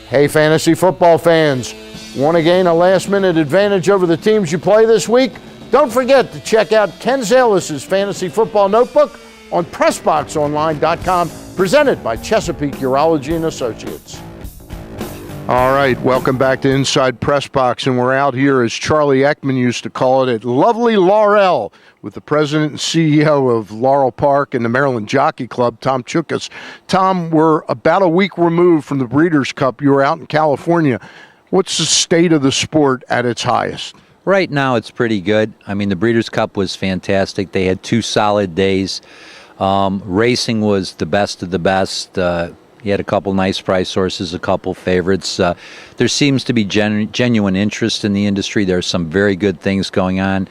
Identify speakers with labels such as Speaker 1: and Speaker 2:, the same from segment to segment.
Speaker 1: Hey, fantasy football fans, want to gain a last-minute advantage over the teams you play this week? Don't forget to check out Ken Zales' Fantasy Football Notebook on PressBoxOnline.com, presented by Chesapeake Urology and Associates. All right, welcome back to Inside PressBox, and we're out here, as Charlie Ekman used to call it, at lovely Laurel with the president and CEO of Laurel Park and the Maryland Jockey Club, Tom Chuckas. Tom, we're about a week removed from the Breeders' Cup. You were out in California. What's the state of the sport at its highest?
Speaker 2: Right now, it's pretty good. I mean, the Breeders' Cup was fantastic. They had 2 solid days. Racing was the best of the best. You had a couple nice price horses, a couple favorites. There seems to be genuine interest in the industry. There are some very good things going on.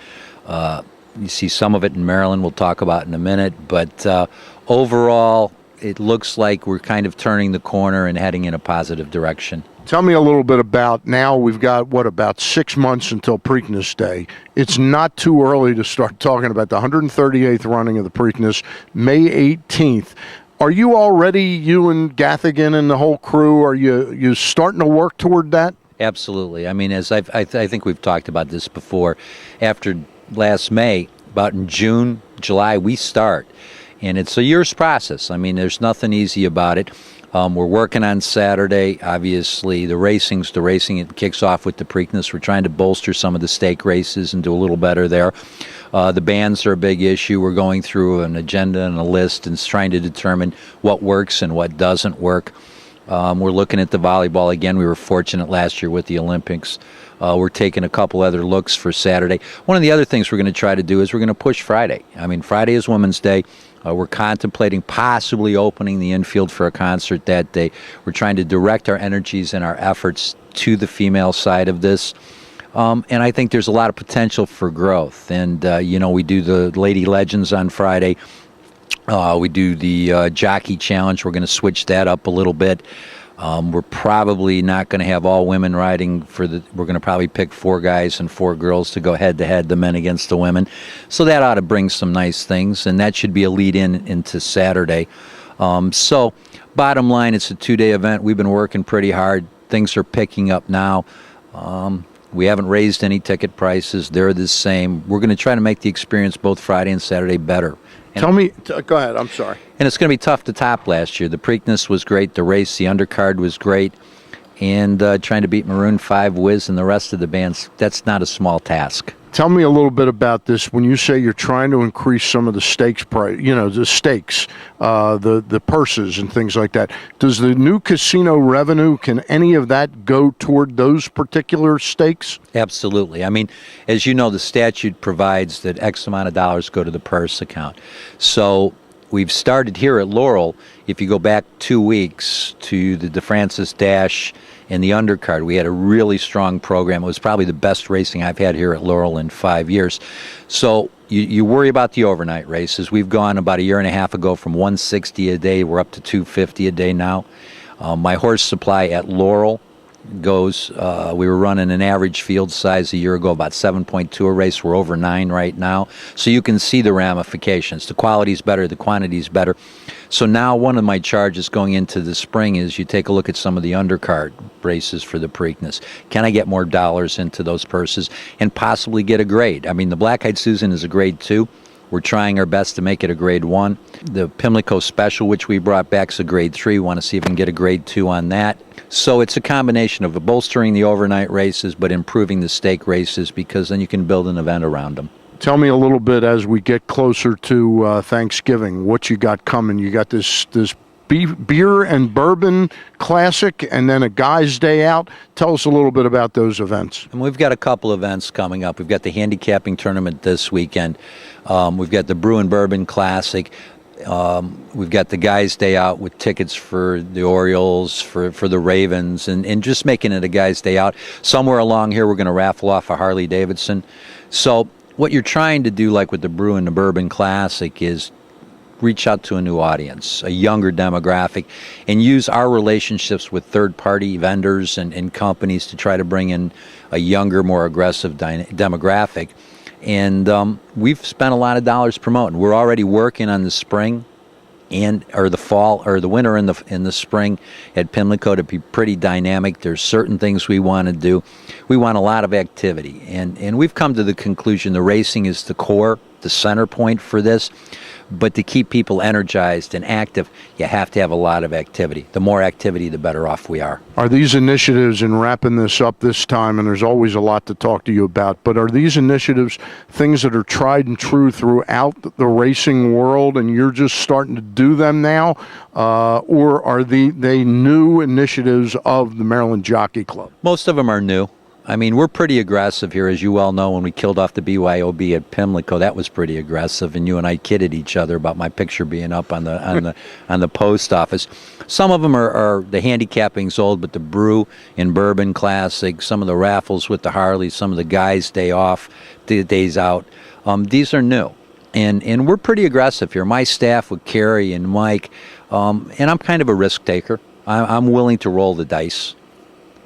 Speaker 2: You see some of it in Maryland we'll talk about in a minute. But overall, it looks like we're kind of turning the corner and heading in a positive direction.
Speaker 1: Tell me a little bit about, now we've got, about 6 months until Preakness Day. It's not too early to start talking about the 138th running of the Preakness, May 18th. Are you already, you and Gathigan and the whole crew, are you starting to work toward that?
Speaker 2: Absolutely. I mean, as I think we've talked about this before, after last May, about in June, July, we start. And it's a year's process. I mean, there's nothing easy about it. We're working on Saturday. Obviously, the racing, it kicks off with the Preakness. We're trying to bolster some of the stake races and do a little better there. The bands are a big issue. We're going through an agenda and a list and trying to determine what works and what doesn't work. We're looking at the volleyball again. We were fortunate last year with the Olympics. We're taking a couple other looks for Saturday. One of the other things we're going to try to do is we're going to push Friday. I mean, Friday is Women's Day. We're contemplating possibly opening the infield for a concert that day. We're trying to direct our energies and our efforts to the female side of this. And I think there's a lot of potential for growth. And, we do the Lady Legends on Friday. We do the Jockey Challenge. We're going to switch that up a little bit. We're probably not going to have all women riding we're going to probably pick 4 guys and 4 girls to go head-to-head, the men against the women. So that ought to bring some nice things, and that should be a lead-in into Saturday. So bottom line, it's a 2-day event. We've been working pretty hard. Things are picking up now. We haven't raised any ticket prices. They're the same. We're going to try to make the experience both Friday and Saturday better.
Speaker 1: Go ahead, I'm sorry.
Speaker 2: And it's going to be tough to top last year. The Preakness was great. The race, the undercard was great. And trying to beat Maroon 5, Wiz, and the rest of the bands, that's not a small task.
Speaker 1: Tell me a little bit about this. When you say you're trying to increase some of the stakes price, the stakes, the purses and things like that, does the new casino revenue, can any of that go toward those particular stakes?
Speaker 2: Absolutely. I mean, as you know, the statute provides that X amount of dollars go to the purse account. So we've started here at Laurel. If you go back 2 weeks to the DeFrancis Dash and the undercard, we had a really strong program. It was probably the best racing I've had here at Laurel in 5 years. So you worry about the overnight races. We've gone about a year and a half ago from 160 a day. We're up to 250 a day now. My horse supply at Laurel goes, we were running an average field size a year ago, about 7.2 a race. We're over 9 right now. So you can see the ramifications. The quality's better, the quantity's better. So now one of my charges going into the spring is you take a look at some of the undercard races for the Preakness. Can I get more dollars into those purses and possibly get a grade? I mean, the Black-Eyed Susan is a grade 2. We're trying our best to make it a grade 1. The Pimlico Special, which we brought back, is a grade 3. We want to see if we can get a grade 2 on that. So it's a combination of bolstering the overnight races but improving the stake races, because then you can build an event around them.
Speaker 1: Tell me a little bit, as we get closer to Thanksgiving, what you got coming. You got this beer and bourbon classic and then a guy's day out. Tell us a little bit about those events.
Speaker 2: And we've got a couple events coming up. We've got the handicapping tournament this weekend. We've got the Brew and Bourbon Classic. We've got the Guys' Day Out with tickets for the Orioles, for the Ravens, and just making it a Guys' Day Out. Somewhere along here, we're going to raffle off a Harley Davidson. So what you're trying to do, like with the Brew and the Bourbon Classic, is reach out to a new audience, a younger demographic, and use our relationships with third-party vendors and companies to try to bring in a younger, more aggressive demographic. And we've spent a lot of dollars promoting. We're already working on the spring. or the fall or the winter and the spring at Pimlico to be pretty dynamic. There's certain things we want to do. We want a lot of activity, and we've come to the conclusion the racing is the core, the center point for this. But to keep people energized and active, you have to have a lot of activity. The more activity, the better off we are.
Speaker 1: Are these initiatives, in wrapping this up this time, and there's always a lot to talk to you about, but are these initiatives things that are tried and true throughout the racing world and you're just starting to do them now? Or are they new initiatives of the Maryland Jockey Club?
Speaker 2: Most of them are new. I mean, we're pretty aggressive here, as you well know. When we killed off the BYOB at Pimlico, that was pretty aggressive, and you and I kidded each other about my picture being up on the post office. Some of them are the handicapping's old, but the Brew and Bourbon Classic, some of the raffles with the Harley, some of the guys' day off, days out. These are new, and we're pretty aggressive here. My staff with Carrie and Mike, and I'm kind of a risk taker. I'm willing to roll the dice.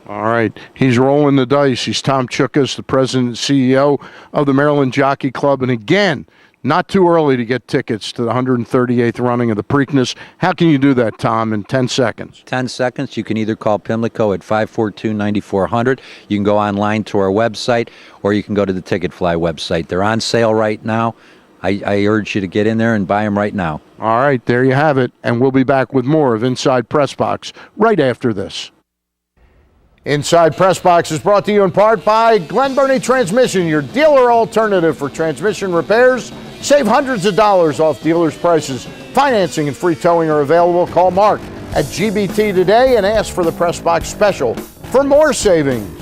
Speaker 1: All right. He's rolling the dice. He's Tom Chuckas, the president and CEO of the Maryland Jockey Club. And again, not too early to get tickets to the 138th running of the Preakness. How can you do that, Tom, in 10 seconds?
Speaker 2: 10 seconds. You can either call Pimlico at 542-9400. You can go online to our website, or you can go to the Ticketfly website. They're on sale right now. I urge you to get in there and buy them right now.
Speaker 1: All right. There you have it. And we'll be back with more of Inside PressBox right after this. Inside PressBox is brought to you in part by Glen Burnie Transmission, your dealer alternative for transmission repairs. Save hundreds of dollars off dealers' prices. Financing and free towing are available. Call Mark at GBT today and ask for the PressBox special for more savings.